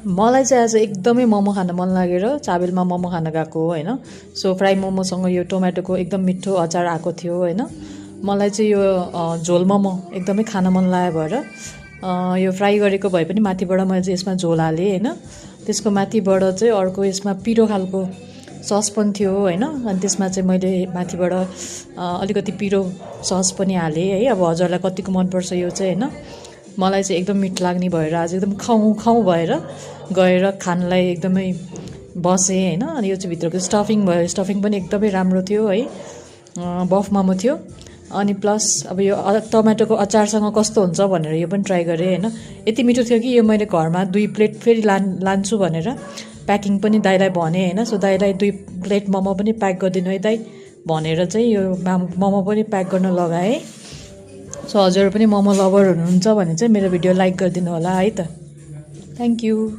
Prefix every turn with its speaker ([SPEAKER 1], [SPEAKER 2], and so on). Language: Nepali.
[SPEAKER 1] मलाई चाहिँ आज एकदमै मोमो खान मन लागेर चाबेलमा मोमो खान गएको हो हैन। सो फ्राई मोमोसँग यो टोमेटोको एकदम मिठो अचार आएको थियो हैन। मलाई चाहिँ यो झोल मोमो एकदमै खान मन लाग्यो भएर यो फ्राई गरेको भए पनि माथिबाट मैले चाहिँ यसमा झोल हालेँ हैन। त्यसको माथिबाट चाहिँ अर्को यसमा पिरो खालको सस पनि थियो हैन। अनि त्यसमा चाहिँ मैले माथिबाट अलिकति पिरो सस पनि हालेँ है। अब हजुरलाई कतिको मनपर्छ यो चाहिँ हैन। मलाई चाहिँ एकदम मिठो लाग्ने भएर आज एकदम खाउँ खाउँ भएर गएर खानलाई एकदमै बसेँ हैन। अनि यो चाहिँ भित्रको स्टफिङ भयो, स्टफिङ पनि एकदमै राम्रो थियो है। बफ मोमो थियो। अनि प्लस अब यो टमाटोको अचारसँग कस्तो हुन्छ भनेर यो पनि ट्राई गरेँ हैन। यति मिठो थियो कि यो मैले घरमा 2 प्लेट फेरि लान्छु भनेर प्याकिङ पनि दाइलाई भनेँ हैन। सो दाइलाई 2 प्लेट मोमो पनि प्याक गरिदिनु है दाइ भनेर चाहिँ यो मोमो पनि प्याक गर्न लगाएँ। सो हजुर पनि मोमो लभर हुनुहुन्छ भने चाहिँ मेरो भिडियो लाइक गरिदिनु होला है त। Thank you.